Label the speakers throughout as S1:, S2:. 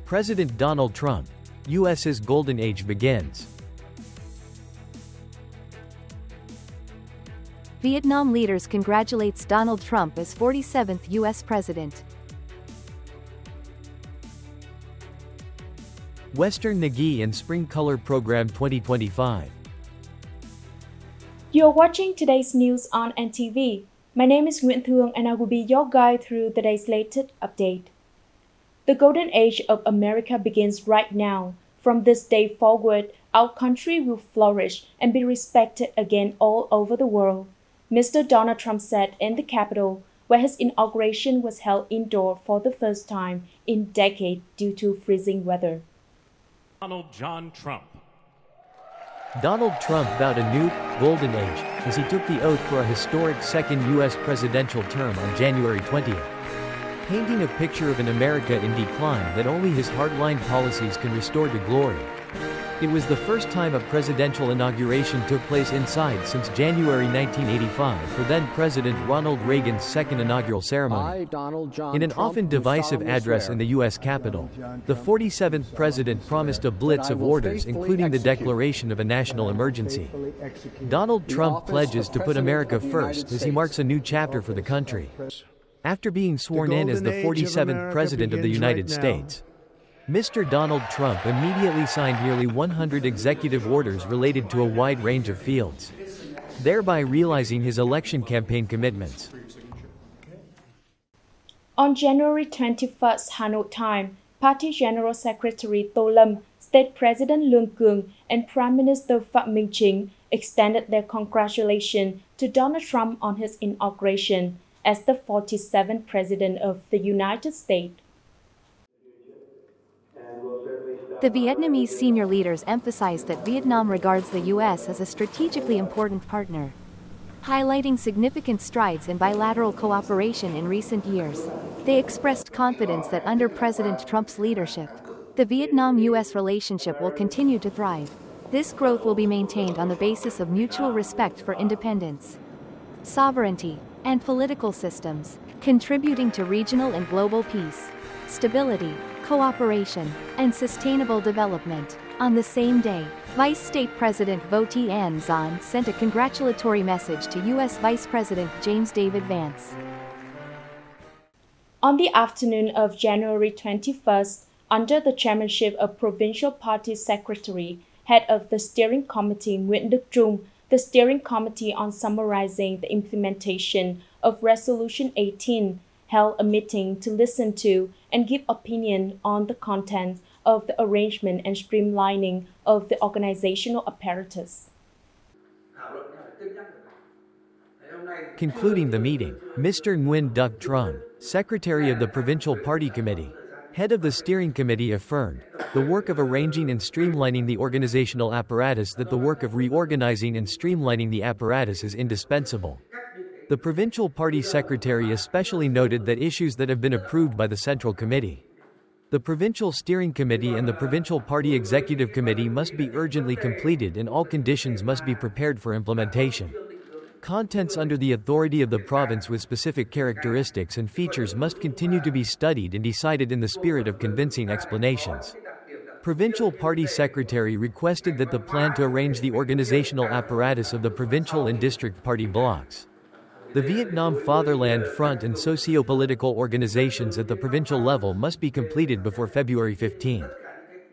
S1: President Donald Trump, U.S.'s golden age begins.
S2: Vietnam leaders congratulates Donald Trump as 47th U.S. President.
S1: Western Nagi and Spring Color Program 2025.
S3: You're watching today's news on NTV. My name is Nguyễn Thị Minh and I will be your guide through today's latest update. The golden age of America begins right now. From this day forward, our country will flourish and be respected again all over the world, Mr. Donald Trump said in the Capitol, where his inauguration was held indoor for the first time in decades due to freezing weather.
S4: Donald John Trump.
S1: Donald Trump vowed a new, golden age, as he took the oath for a historic second U.S. presidential term on January 20th. Painting a picture of an America in decline that only his hardline policies can restore to glory. It was the first time a presidential inauguration took place inside since January 1985 for then-President Ronald Reagan's second inaugural ceremony. In an often divisive address in the U.S. Capitol, the 47th president promised a blitz of orders including the declaration of a national emergency. Donald Trump pledges to put America first as he marks a new chapter for the country. After being sworn in as the 47th President of the United States, Mr. Donald Trump immediately signed nearly 100 executive orders related to a wide range of fields, thereby realizing his election campaign commitments.
S3: On January 21st Hanoi time, Party General Secretary Tô Lâm, State President Lương Cường, and Prime Minister Phạm Minh Chính extended their congratulations to Donald Trump on his inauguration as the 47th President of the United States.
S2: The Vietnamese senior leaders emphasized that Vietnam regards the U.S. as a strategically important partner, highlighting significant strides in bilateral cooperation in recent years. They expressed confidence that under President Trump's leadership, the Vietnam-U.S. relationship will continue to thrive. This growth will be maintained on the basis of mutual respect for independence, sovereignty, and political systems, contributing to regional and global peace, stability, cooperation, and sustainable development. On the same day, Vice State President Vo Tien Xuan sent a congratulatory message to U.S. Vice President James David Vance.
S3: On the afternoon of January 21st, under the chairmanship of Provincial Party Secretary, head of the Steering Committee Nguyễn Thị Minh Khai, the Steering Committee on Summarizing the Implementation of Resolution 18 held a meeting to listen to and give opinion on the content of the arrangement and streamlining of the organizational apparatus.
S1: Concluding the meeting, Mr. Nguyen Duc Trung, Secretary of the Provincial Party Committee, head of the Steering Committee, affirmed the work of arranging and streamlining the organizational apparatus that the work of reorganizing and streamlining the apparatus is indispensable. The Provincial Party Secretary especially noted that issues that have been approved by the Central Committee, the Provincial Steering Committee and the Provincial Party Executive Committee must be urgently completed and all conditions must be prepared for implementation. Contents under the authority of the province with specific characteristics and features must continue to be studied and decided in the spirit of convincing explanations. Provincial Party Secretary requested that the plan to arrange the organizational apparatus of the provincial and district party blocks, the Vietnam Fatherland Front and socio-political organizations at the provincial level must be completed before February 15,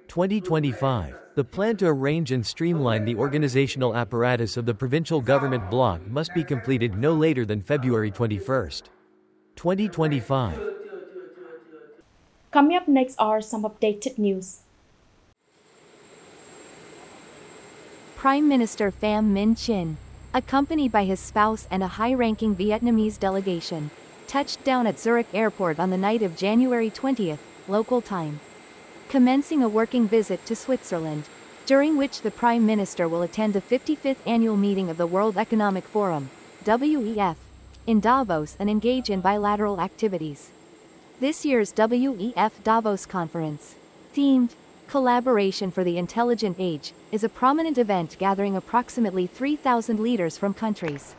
S1: 2025. The plan to arrange and streamline the organizational apparatus of the provincial government bloc must be completed no later than February 21, 2025.
S3: Coming up next are some updated news.
S2: Prime Minister Pham Minh Chinh, accompanied by his spouse and a high-ranking Vietnamese delegation, touched down at Zurich Airport on the night of January 20th, local time, commencing a working visit to Switzerland, during which the Prime Minister will attend the 55th annual meeting of the World Economic Forum, WEF, in Davos and engage in bilateral activities. This year's WEF Davos conference, themed Collaboration for the Intelligent Age, is a prominent event gathering approximately 3,000 leaders from countries,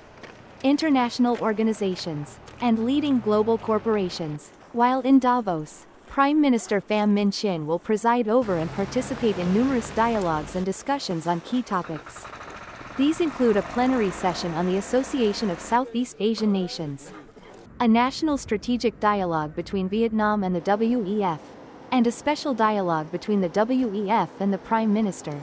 S2: international organizations, and leading global corporations. While in Davos, Prime Minister Pham Minh Chinh will preside over and participate in numerous dialogues and discussions on key topics. These include a plenary session on the Association of Southeast Asian Nations, a national strategic dialogue between Vietnam and the WEF, and a special dialogue between the WEF and the Prime Minister.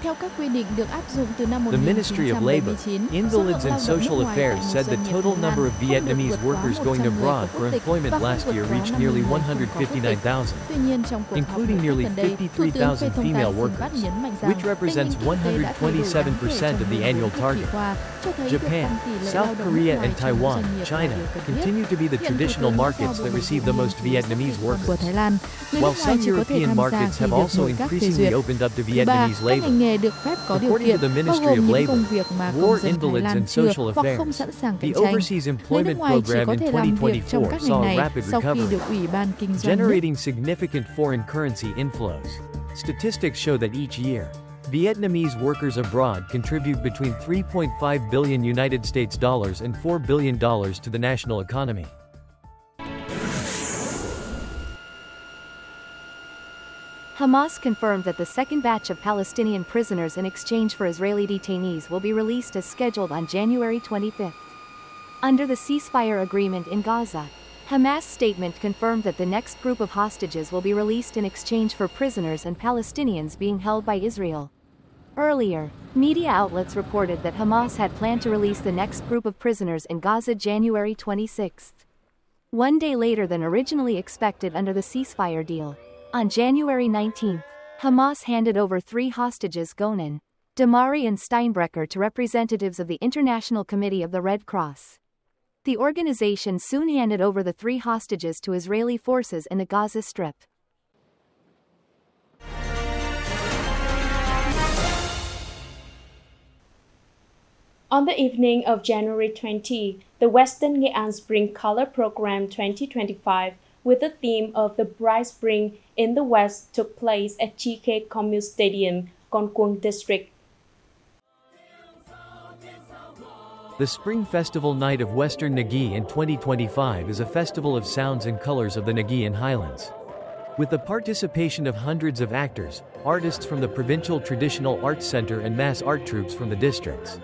S5: Theo các quy định được áp dụng từ năm
S1: The Ministry of Labor,
S5: 1979,
S1: Invalids and Social Affairs said the total number of Vietnamese workers going abroad for employment last year reached nearly 159,000, including nearly 53,000 female workers, which represents 127% of the annual target. Japan, South Korea and Taiwan, China, continue to be the traditional markets that receive the most Vietnamese workers, while some European markets have also increasingly opened up to Vietnamese labor. According to the Ministry of Labor, War, Invalids and Social Affairs, the Overseas Employment Program in 2024 saw a rapid recovery, generating significant foreign currency inflows. Statistics show that each year, Vietnamese workers abroad contribute between $3.5 billion United States dollars and $4 billion to the national economy.
S2: Hamas confirmed that the second batch of Palestinian prisoners in exchange for Israeli detainees will be released as scheduled on January 25. Under the ceasefire agreement in Gaza, Hamas' statement confirmed that the next group of hostages will be released in exchange for prisoners and Palestinians being held by Israel. Earlier, media outlets reported that Hamas had planned to release the next group of prisoners in Gaza January 26. One day later than originally expected under the ceasefire deal. On January 19, Hamas handed over 3 hostages, Gonen, Damari and Steinbrecher, to representatives of the International Committee of the Red Cross. The organization soon handed over the 3 hostages to Israeli forces in the Gaza Strip.
S3: On the evening of January 20, the Western Nghệ An Spring Color Program 2025 with the theme of the Bright Spring in the West took place at GK Communal Stadium, Con Cuông District.
S1: The Spring Festival Night of Western Nghệ in 2025 is a festival of sounds and colors of the Nghệ Highlands. With the participation of hundreds of actors, artists from the Provincial Traditional Arts Center and mass art troupes from the districts.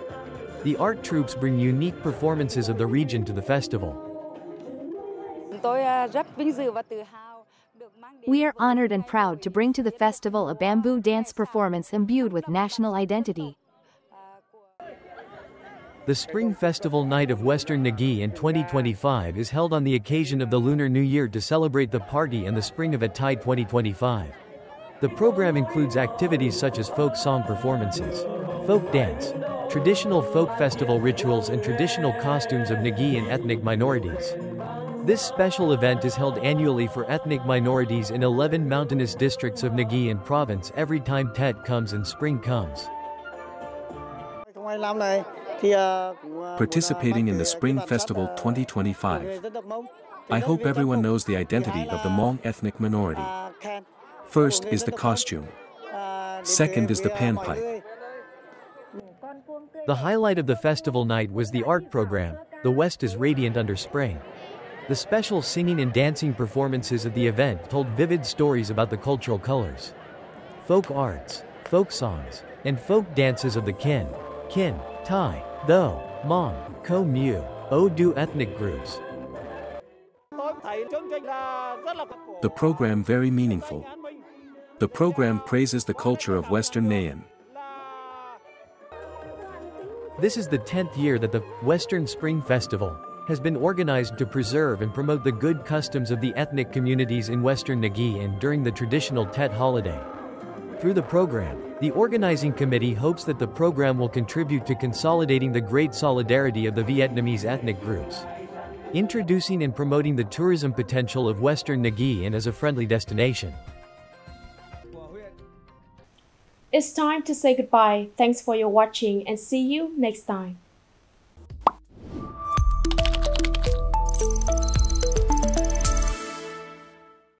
S1: The art troupes bring unique performances of the region to the festival.
S2: We are honored and proud to bring to the festival a bamboo dance performance imbued with national identity.
S1: The Spring Festival Night of Western Nghệ in 2025 is held on the occasion of the Lunar New Year to celebrate the party and the spring of Thai 2025. The program includes activities such as folk song performances, folk dance, traditional folk festival rituals and traditional costumes of Nghệ and ethnic minorities. This special event is held annually for ethnic minorities in 11 mountainous districts of Nghệ An province every time Tet comes and spring comes.
S6: Participating in the Spring Festival 2025. I hope everyone knows the identity of the Hmong ethnic minority. First is the costume. Second is the panpipe.
S1: The highlight of the festival night was the art program, The West is Radiant Under Spring. The special singing and dancing performances at the event told vivid stories about the cultural colors, folk arts, folk songs, and folk dances of the Kin, Thai, Tho, Hmong, Ko Mu, Odu ethnic groups.
S6: The program very meaningful. The program praises the culture of Western Nghệ An.
S1: This is the 10th year that the Western Spring Festival has been organized to preserve and promote the good customs of the ethnic communities in Western Nghệ An during the traditional Tet holiday. Through the program, the organizing committee hopes that the program will contribute to consolidating the great solidarity of the Vietnamese ethnic groups, introducing and promoting the tourism potential of Western Nghệ An as a friendly destination.
S3: It's time to say goodbye. Thanks for your watching and see you next time.